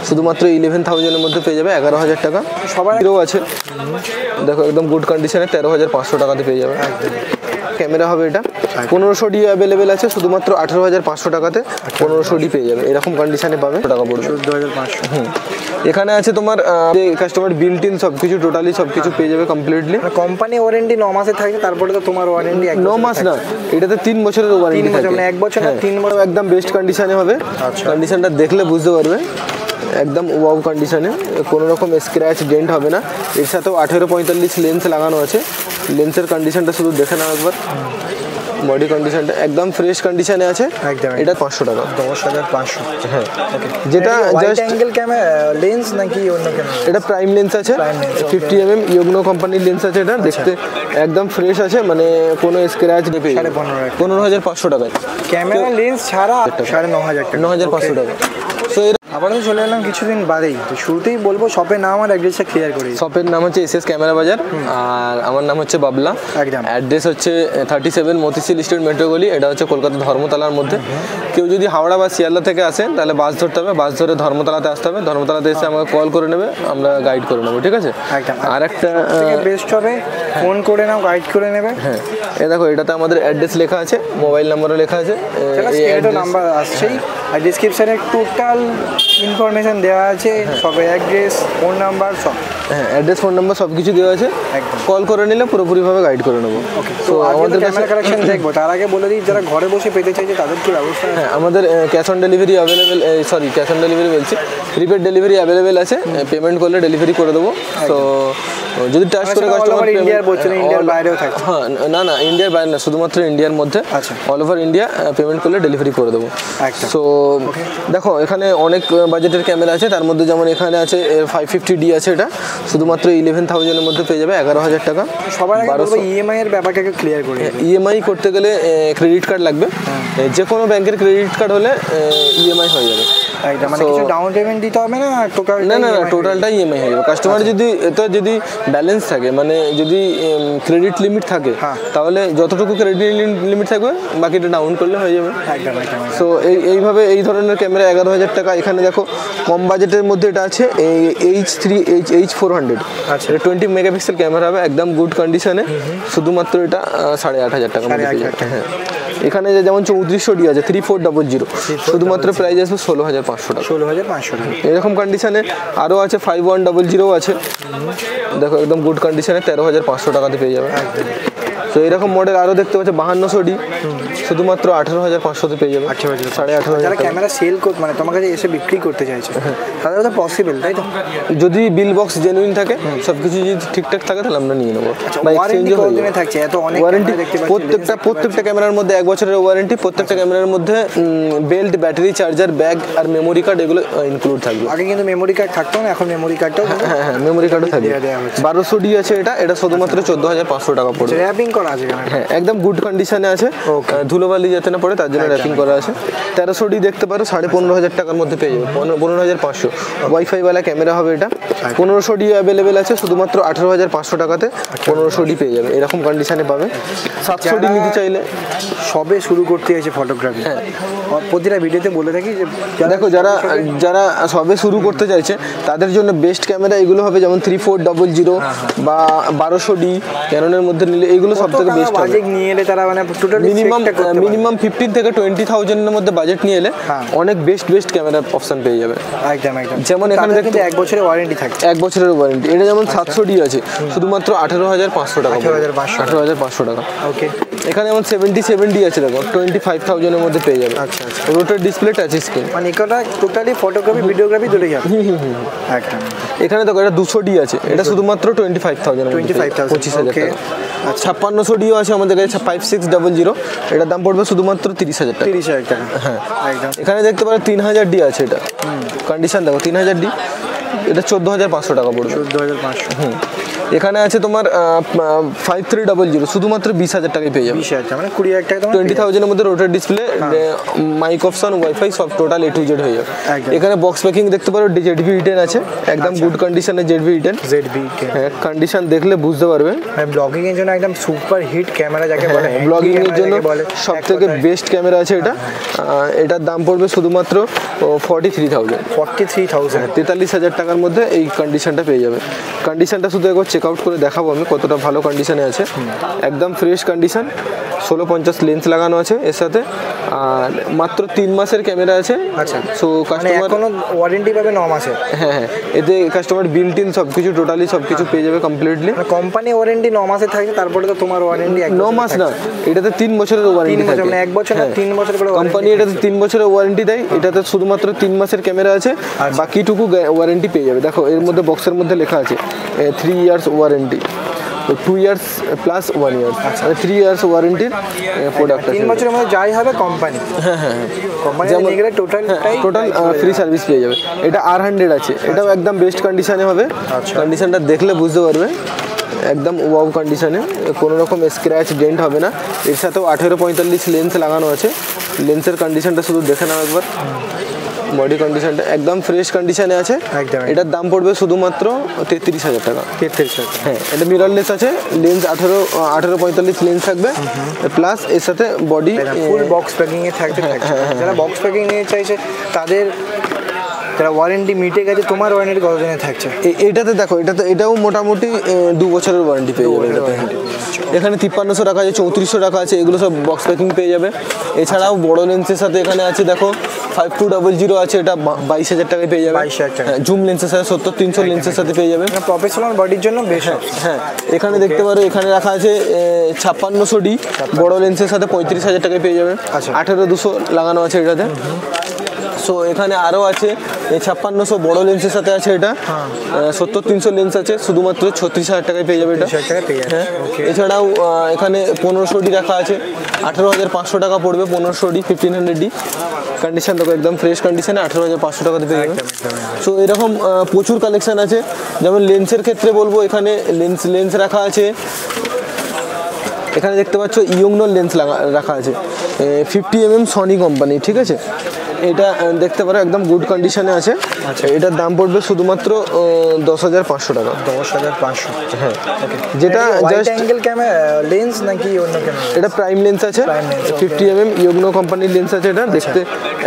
শুধুমাত্র 11,000 এর মধ্যে পেয়ে যাবে, 11,000 টাকা। সবার হিরো আছে, দেখো একদম গুড কন্ডিশনে 13,500 টাকাতে পেয়ে যাবে। ক্যামেরা হবে এটা, 1500D অ্যাভেলেবেল আছে, শুধুমাত্র 18,500 টাকাতে 1500D পেয়ে যাবে, এরকম কন্ডিশনে পাবে। টাকা পড়বে 14,500। এখানে আছে তোমার কাস্টমার বিল্ট ইন সব কিছু, টোটালি সব কিছু পেয়ে যাবে কমপ্লিটলি। কোম্পানি ওয়ারেন্টি 9 মাসে থাকে, তারপরে তো তোমার ওয়ারেন্টি 9 মাস না, এটাতে 3 বছরের ওয়ারেন্টি থাকে। 1 বছর না 3 বছর, একদম বেস্ট কন্ডিশনে হবে। কন্ডিশনটা দেখলে বুঝতে পারবে, একদম ওয়াও কন্ডিশনে, কোনো রকম স্ক্র্যাচ ডেন্ট হবে না। এর সাথেও 1845 লেন্স লাগানো আছে, লেন্সের কন্ডিশনটা শুধু দেখে নাও একবার। বডি কন্ডিশনটা একদম ফ্রেশ কন্ডিশনে আছে। এটা 500 টাকা। 10,500। হ্যাঁ, যেটা জাস্ট অ্যাঙ্গেল ক্যামেরা লেন্স নাকি অন্য ক্যামেরা? এটা প্রাইম লেন্স আছে, 50mm ইয়োগনো কোম্পানির লেন্স আছে। এটা দেখতে একদম ফ্রেশ আছে, মানে কোনো স্ক্র্যাচ নেই। 15,500 টাকায় ক্যামেরা লেন্স ছাড়া 9,500 টাকা। 9,500 টাকা। সো আবারও চলে এলাম কিছুদিন বাদেই, তো শুরুতেই বলবো শপের নাম আর অ্যাড্রেসটা ক্লিয়ার করি। শপের নাম হচ্ছে SS ক্যামেরা বাজার, আর আমার নাম হচ্ছে বাবলা। একদম। অ্যাড্রেস হচ্ছে 37 মতিঝিল স্ট্রিট মেট্রো গলি, এটা হচ্ছে কলকাতা ধর্মতলার মধ্যে। কেউ যদি হাওড়া বা শিয়ালদা থেকে আসেন তাহলে বাস ধরতে হবে, বাস ধরে ধর্মতলাতে আসতে হবে। ধর্মতলাতে এসে আমাকে কল করে নেবে, আমরা গাইড করে নেবো, ঠিক আছে? একদম। আর একটা বেস্ট হবে, ফোন করে নাও, গাইড করে নেবে। হ্যাঁ, এই দেখো এটাতে আমাদের অ্যাড্রেস লেখা আছে, মোবাইল নাম্বারও লেখা আছে, নাম্বার আসছেই, আর ডিসক্রিপশনে টোটাল ইনফরমেশন দেওয়া আছে, সবের অ্যাড্রেস, ফোন নাম্বার সব। হ্যাঁ, অ্যাড্রেস, ফোন নাম্বার সব কিছু দেওয়া আছে। কল করে নিলে পুরোপুরিভাবে গাইড করে নেবো। তো আমাদের ক্যামেরা কালেকশন দেখবো, তার আগে বলে দিই যারা ঘরে বসে পেতে চাইছে তাদের কি ব্যবস্থা? হ্যাঁ, আমাদের cash on delivery available, cash on delivery বলছি, প্রিপেড ডেলিভারি অ্যাভেলেবেল আছে। পেমেন্ট করলে ডেলিভারি করে দেবো। তো যদি টাচ করে কাস্টমার ইন্ডিয়ার বলছেন, ইন্ডিয়ার বাইরেও থাকে? হ্যাঁ, না ইন্ডিয়ার বাইরে না, শুধুমাত্র ইন্ডিয়ার মধ্যে। অল ওভার ইন্ডিয়া পেমেন্ট করলে ডেলিভারি করে দেবো। সো দেখো এখানে অনেক বাজেটের ক্যামেরা আছে, তার মধ্যে যেমন এখানে আছে 550D আছে, এটা শুধুমাত্র 11,000 এর মধ্যে পেয়ে যাবে, 11,000 টাকা। সবার আগে বলবো ইএমআই এর ব্যাপারটাকে ক্লিয়ার করে। ইএমআই করতে গেলে ক্রেডিট কার্ড লাগবে, যে কোনো ব্যাংকের ক্রেডিট কার্ড হলে ইএমআই হয়ে যাবে। মানে কিছু ডাউন পেমেন্ট দিতে হবে না, টোটাল? না, টোটালটাই ইএমআই হয়ে যাবে। কাস্টমার যদি ব্যালেন্স থাকে, মানে যদি ক্রেডিট লিমিট থাকে, তাহলে যতটুকু ক্রেডিট লিমিট থাকবে বাকিটা ডাউন করলে হয়ে যাবে। সো এইভাবে এই ধরনের ক্যামেরা 11,000 টাকা। এখানে দেখো কম বাজেটের মধ্যে এটা আছে, H400। আচ্ছা, 20 মেগাপিক্সেল ক্যামেরা হবে, একদম গুড কন্ডিশনে, শুধুমাত্র এটা 8,500 টাকা। হ্যাঁ, এখানে যেমন 3400D আছে 3400, শুধুমাত্র প্রাইস আসবে 16,500 টাকা। 16,500 টাকা। এরকম কন্ডিশনে আরও আছে, 5100 আছে, দেখো একদম গুড কন্ডিশনে 13,500 টাকাতে পেয়ে যাবে। তো এরকম মডেল আরও দেখতে পাচ্ছি 5200D, শুধুমাত্র 18,500তে পেয়ে যাবে। 18,500। যারা ক্যামেরা সেল করতে, মানে তোমার কাছে এসে বিক্রি করতে চাইছে, তাহলে তো পসিবল, তাই তো? যদি বিল বক্স জেনুইন থাকে, সব কিছু যদি ঠিকঠাক থাকে, তাহলে আমরা নিয়ে নেবো। ওয়ারেন্টি প্রত্যেকটা ক্যামেরার মধ্যে 1 বছরের ওয়ারেন্টি। প্রত্যেকটা ক্যামেরার মধ্যে বেল্ট, ব্যাটারি, চার্জার, ব্যাগ আর মেমোরি কার্ড এগুলো ইনক্লুড থাকবে। আগে কিন্তু মেমোরি কার্ড থাকতো না, এখন মেমোরি কার্ডটাও। হ্যাঁ, মেমোরি কার্ডও থাকবে। 1200D আছে, এটা শুধুমাত্র 14,500 টাকা পড়বে। র্যাপিং করা আছে? হ্যাঁ, একদম গুড কন্ডিশনে আছে, ধুলোবালি যাতে না পড়ে তার জন্য র্যাপিং করা আছে। 1300D দেখতে পারো, 15,500 টাকার মধ্যে পেয়ে যাবে, 15,500। ওয়াইফাই ওয়ালা ক্যামেরা হবে এটা, 1500D অ্যাভেলেবেল আছে, শুধুমাত্র 18,500 টাকাতে 1500D পেয়ে যাবে, এরকম কন্ডিশনে পাবে। 700D নিতে চাইলে, সবে শুরু করতে হয়েছে ফটোগ্রাফি। হ্যাঁ, প্রতিটা ভিডিওতে বলে থাকি যে দেখো যারা সবে শুরু করতে চাইছে তাদের জন্য বেস্ট ক্যামেরা এগুলো হবে, যেমন 3400 বা 1200D ক্যাননের মধ্যে নিলে এইগুলো সব থেকে বেস্ট হবে। নিয়ে এলে তারা মানে মিনিমাম 15 থেকে 20,000 এর মধ্যে বাজেট নিয়ে এলে অনেক বেস্ট ক্যামেরা অপশন পেয়ে যাবে। একদম। যেমন এখানে দেখতে 1 বছরের ওয়ারেন্টি থাকে, 1 বছরের ওয়ারেন্টি। এটা যেমন 700D আছে, শুধুমাত্র 18,500 টাকা। 18,500 টাকা। ওকে। এখানে যেমন 77D আছে, দেখো 25,000 এর মধ্যে পেয়ে যাবে। আচ্ছা, রোটার ডিসপ্লে, টাচ স্ক্রিন, মানে এটা টোটালি ফটোগ্রাফি ভিডিওগ্রাফি দুটোই যাবে। একদম। এখানে দেখো এটা 200D আছে, এটা শুধুমাত্র 25,000, 25,000 টাকা। 5600D আছে আমাদের কাছে, 5600, এটার দাম পড়বে শুধুমাত্র 30,000 টাকা। 30,000 টাকা। হ্যাঁ, একদম। এখানে দেখতে পারো 3000D আছে, এটা কন্ডিশন দেখো 3000D, এটা 14,500 টাকা পড়বে। 14,500। এখানে আছে তোমার 5300 শুধুমাত্র 20,000 টাকায় পেয়ে যাবে। 20,000 মানে 20,000 টাকা তোমার 20,000 এর মধ্যে রোটার ডিসপ্লে, মাইক অপশন, ওয়াইফাই সব টোটাল A to Z হয়ে যাবে। এখানে বক্স প্যাকিং দেখতে পারো, ZV-10 আছে, একদম গুড কন্ডিশনের ZV-10। হ্যাঁ, কন্ডিশন দেখলে বুঝতে পারবে। ব্লগিং এর জন্য একদম সুপার হিট ক্যামেরা যাকে বলে, ব্লগিং এর জন্য সবথেকে বেস্ট ক্যামেরা আছে এটা। এটার দাম পড়বে শুধুমাত্র 43,000। 43,000 টাকার মধ্যে এই কন্ডিশনটা পেয়ে যাবে। কন্ডিশনটা শুধু একবার চেক আউট করে দেখাবো আমি কতটা ভালো কন্ডিশনে আছে। একদম ফ্রেশ কন্ডিশন, 1650 লেন্স লাগানো আছে এর সাথে, আর মাত্র 3 মাসের ক্যামেরা আছে। আচ্ছা, সো কাস্টমার কোনো ওয়ারেন্টি পাবে 9 মাসে? হ্যাঁ, এতে কাস্টমার বিল টিল সব কিছু টোটালি সব কিছু পেয়ে যাবে কমপ্লিটলি। কোম্পানি ওয়ারেন্টি 9 মাসে থাকে, তারপরে তো তোমার ওয়ারেন্টি 9 মাস না, এটাতে 3 বছরের ওয়ারেন্টি থাকে। মানে 1 বছর না 3 বছর করে কোম্পানি এটাতে 3 বছরের ওয়ারেন্টি দেয়। এটাতে শুধুমাত্র 3 মাসের ক্যামেরা আছে, বাকিটুকু ওয়ারেন্টি পেয়ে যাবে। দেখো এর মধ্যে বক্সের মধ্যে লেখা আছে 3 ইয়ার্স ওয়ারেন্টি, তো 2 ইয়ার্স প্লাস 1 ইয়ার, মানে 3 ইয়ার্স ওয়ারেন্টির প্রোডাক্ট আছে। 3 বছরের মধ্যে যাই হবে কোম্পানি, কোম্পানি নিয়ে গেলে টোটাল ফ্রি সার্ভিস পেয়ে যাবে। এটা R100 আছে, এটাও একদম বেস্ট কন্ডিশনে হবে। কন্ডিশনটা দেখলে বুঝতে পারবে, একদম ওয়াও কন্ডিশনে, কোনো রকম স্ক্র্যাচ ডেন্ট হবে না। এর সাথেও 1845 লেন্স লাগানো আছে। লেন্সের কন্ডিশনটা শুধু দেখে নাও একবার, বডি কন্ডিশনটা একদম ফ্রেশ কন্ডিশনে আছে। এটার দাম পড়বে শুধুমাত্র 33,000 টাকা। 33,000। হ্যাঁ, এটা মিররলেস আছে, লেন্স 1845 লেন্স থাকবে, প্লাস এর সাথে বডি ফুল বক্স প্যাকিং এ থাকবে। যারা বক্স প্যাকিং নিয়ে চাইছে তাদের, যারা ওয়ারেন্টি মিটে গেছে, তোমার ওয়ারেন্টি কতদিনে থাকছে? এটাতে দেখো, এটাও মোটামুটি 2 বছরের ওয়ারেন্টি পেয়ে যাবে এটাতে। এখানে 5300 টাকা আছে, 3400 টাকা আছে, এগুলো সব বক্স প্যাকিং পেয়ে যাবে। এছাড়াও বড় লেন্সের সাথে এখানে আছে দেখো 5200 আছে, এটা 22,000 টাকায় পেয়ে যাবে। 22,000 টাকা। জুম লেন্সের সাথে 70-300 লেন্সের সাথে পেয়ে যাবে। প্রফেশনাল বডির জন্য বেশ। হ্যাঁ, এখানে দেখতে পারো, এখানে রাখা আছে 5600D বড় লেন্সের সাথে 35,000 টাকায় পেয়ে যাবে। 18200 লাগানো আছে এটাতে। সো এখানে আরও আছে 5600 বড় লেন্সের সাথে আছে, এটা 70-300 লেন্স আছে, শুধুমাত্র 36,000 টাকায় পেয়ে যাবে এটা। হ্যাঁ, এছাড়াও এখানে 1500D রাখা আছে, 18,500 টাকা পড়বে 1500D 1500D। কন্ডিশন দেখো একদম ফ্রেশ কন্ডিশনে, 18,500 টাকাতে পেয়ে যাবে। সো এরকম প্রচুর কালেকশন আছে। যেমন লেন্সের ক্ষেত্রে বলবো, এখানে লেন্স রাখা আছে। এখানে দেখতে পাচ্ছ ইয়ংনোর লেন্স রাখা আছে, 50mm সনি কোম্পানি, ঠিক আছে। এটা দেখতে পারো একদম গুড কন্ডিশনে আছে। এটার দাম পড়বে শুধুমাত্র 10,500 টাকা। 10,500। হ্যাঁ, যেটা জাস্ট অ্যাঙ্গেল ক্যামেরা লেন্স নাকি অন্য ক্যামেরা? এটা প্রাইম লেন্স আছে, 50mm ইয়ংনো কোম্পানির লেন্স আছে। এটা দেখতে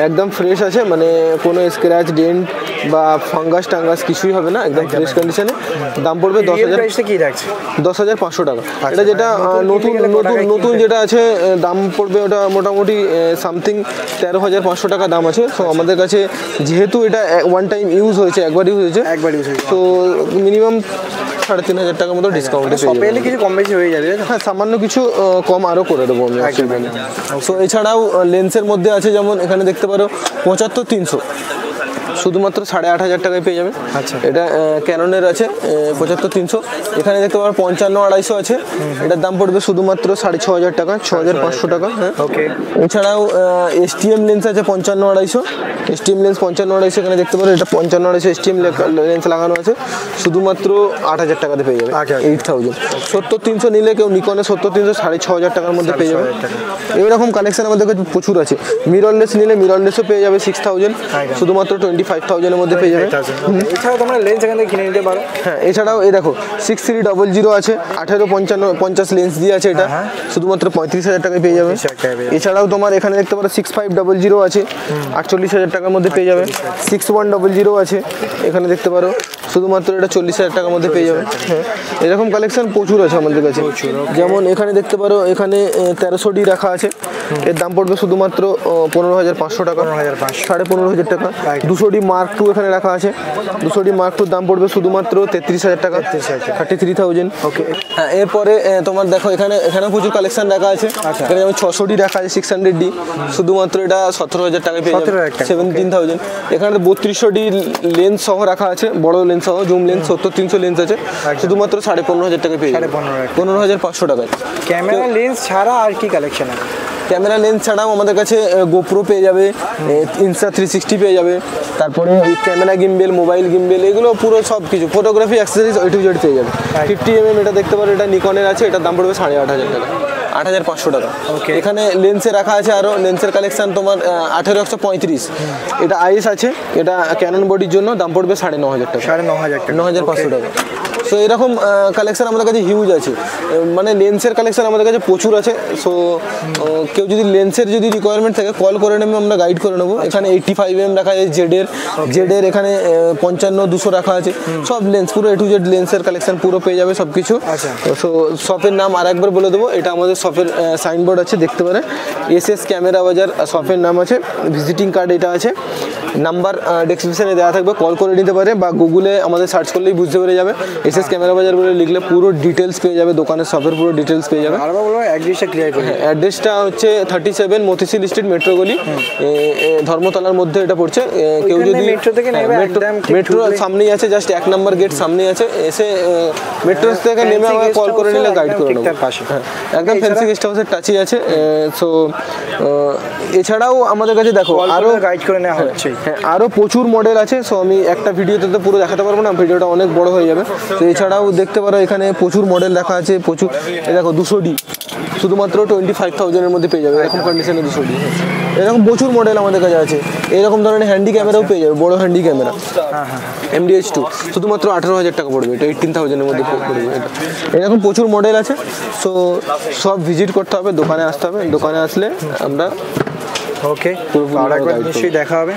একদম ফ্রেশ আছে, মানে কোনো স্ক্র্যাচ ডেন্ট বা ফাঙ্গাস টাঙ্গাস কিছুই হবে না, একদম ফ্রেশ কন্ডিশনে। দাম পড়বে 10,500 টাকা। এটা যেটা নতুন যেটা আছে, দাম পড়বে ওটা মোটামুটি সামথিং 13,500 টাকা দাম আছে। সো আমাদের কাছে যেহেতু এটা ওয়ান টাইম ইউজ হয়েছে, একবার ইউজ হয়েছে, তো মিনিমাম 3,500 টাকার মতো ডিসকাউন্টে পেয়ে যাবেন। কিছু কম বেশি হয়ে যাবে। হ্যাঁ, সামান্য কিছু কম আরও করে দেবো আমি। সো এছাড়াও লেন্সের মধ্যে আছে, যেমন এখানে দেখতে পারো 75-300 শুধুমাত্র 8,500 টাকায় পেয়ে যাবে। আচ্ছা, এটা ক্যাননের আছে 75-300। এখানে দেখতে পারো 55-250 আছে, এটার দাম পড়বে শুধুমাত্র 6,500 টাকা, 6,500 টাকা। হ্যাঁ, ওকে। এছাড়াও STM লেন্স আছে 55-250, STM লেন্স 55-250। এখানে দেখতে পারো এটা 55-250 STM লেন্স লাগানো আছে, শুধুমাত্র 8,000 টাকাতে পেয়ে যাবে। 8,000। 70-300 নিলে কেউ নিকনে 70-300 6,500 টাকার মধ্যে পেয়ে যাবে। এরকম কালেকশন আমাদের কাছে প্রচুর আছে। মিররলেস নিলে মিররলেসও পেয়ে যাবে 6,000, শুধুমাত্র 25,000 মধ্যে পেয়ে যাবে। এছাড়াও তোমরা লেন্স এখান থেকে কিনে নিতে পারো। হ্যাঁ, এছাড়াও এই দেখো 6300 আছে, 1850 লেন্স দিয়ে আছে, এটা শুধুমাত্র 35,000 টাকায় পেয়ে যাবে। এছাড়াও তোমার এখানে দেখতে পারো 6500 আছে, 48,000 টাকার মধ্যে পেয়ে যাবে। 6100 আছে, এখানে দেখতে পারো শুধুমাত্র এটা 40,000 টাকার মধ্যে পেয়ে যাবে। হ্যাঁ, এরকম কালেকশন প্রচুর আছে আমাদের কাছে। যেমন এখানে দেখতে পারো, এখানে 1300D রাখা আছে, এর দাম পড়বে শুধুমাত্র 15,500 টাকা, 15,500 টাকা। 200D Mark II এখানে রাখা আছে, 200D Mark II দাম পড়বে শুধুমাত্র 33,000 টাকা, 33,000। ওকে। হ্যাঁ, এরপরে তোমার দেখো এখানে প্রচুর কালেকশন রাখা আছে। এখানে যেমন 600D রাখা আছে, 600D, শুধুমাত্র এটা 17,000 টাকায় পেয়ে যাবে, 17,000। এখানে 3200D লেন্স সহ রাখা আছে, বড় লেন্স সহ জুম লেন্স 70-300 লেন্স আছে শুধুমাত্র 15,500 টাকা পেয়ে যাবে। 15,500 টাকায়। ক্যামেরা লেন্স ছাড়া আর কি কালেকশন আছে? ক্যামেরা লেন্স ছাড়াও আমাদের কাছে গোপ্রো পেয়ে যাবে, ইনস্টা 360 পেয়ে যাবে, তারপরে ক্যামেরা গিম্বেল, মোবাইল গিম্বেল, এগুলো পুরো সব কিছু photography accessories A to Z পেয়ে যাবে। 50mm এটা দেখতে পারো, এটা নিকনের আছে, এটার দাম পড়বে 8,500 টাকা, 8,500 টাকা। এখানে লেন্সে রাখা আছে আরও লেন্সের কালেকশন তোমার 18-135, এটা আইএস আছে, এটা ক্যানন বডির জন্য দাম পড়বে 9,500 টাকা, 9,500 টাকা। সো এরকম কালেকশন আমাদের কাছে হিউজ আছে, মানে লেন্সের কালেকশন আমাদের কাছে প্রচুর আছে। সো কেউ যদি লেন্সের যদি রিকোয়ারমেন্ট থাকে কল করে নেবে, আমরা গাইড করে নেবো। এখানে 85mm রাখা আছে জেডের, এখানে 55-200 রাখা আছে, সব লেন্স পুরো A to Z লেন্সের কালেকশন পুরো পেয়ে যাবে সব কিছু। সো শপের নাম আর একবার বলে দেবো, এটা আমাদের শপের সাইনবোর্ড আছে, দেখতে পারে SS ক্যামেরা বাজার শপের নাম আছে, ভিজিটিং কার্ড এটা আছে, নাম্বার ডেসক্রিপশনে দেওয়া থাকবে, কল করে নিতে পারে বা গুগলে আমাদের সার্চ করলেই বুঝতে পেরে যাবে। SS ক্যামেরা বাজার বলে লিখলে পুরো ডিটেলস পেয়ে যাবে, দোকানের শপের পুরো ডিটেলস পেয়ে যাবে। অ্যাড্রেসটা ক্লিয়ার করে। অ্যাড্রেসটা হচ্ছে 37 মতিঝিল স্ট্রিট, মেট্রো গলি, ধর্মতলার মধ্যে এটা পড়ছে। কেউ যদি মেট্রো থেকে নেবে, মেট্রো সামনেই আছে, জাস্ট 1 নম্বর গেট সামনেই আছে, এসে মেট্রো থেকে নেমে আমাকে কল করে নিলে গাইড করে নেবো। একদম ফ্যান্সি গেস্ট হাউসের টাচই আছে। সো এছাড়াও আমাদের কাছে দেখো আরও গাইড করে নেওয়া হচ্ছে, আরও প্রচুর মডেল আছে। সো আমি একটা ভিডিওতে তো পুরো দেখাতে পারবো না, ভিডিওটা অনেক বড় হয়ে যাবে। তো এছাড়াও দেখতে পারো এখানে প্রচুর মডেল দেখা আছে, প্রচুর। দেখো 200D শুধুমাত্র 25,000-এর মধ্যে পেয়ে যাবে, এরকম কন্ডিশনে 200D। এরকম প্রচুর মডেল আমাদের কাছে আছে। এরকম ধরনের হ্যান্ডি ক্যামেরাও পেয়ে যাবে, বড় হ্যান্ডি ক্যামেরা MDH2 শুধুমাত্র 18,000 টাকা পড়বে, এটা 18,000-এর মধ্যে পড়বে এটা। এরকম প্রচুর মডেল আছে। সো সব ভিজিট করতে হবে, দোকানে আসতে হবে, দোকানে আসলে আমরা ওকে পুরো নিশ্চয়ই দেখা হবে।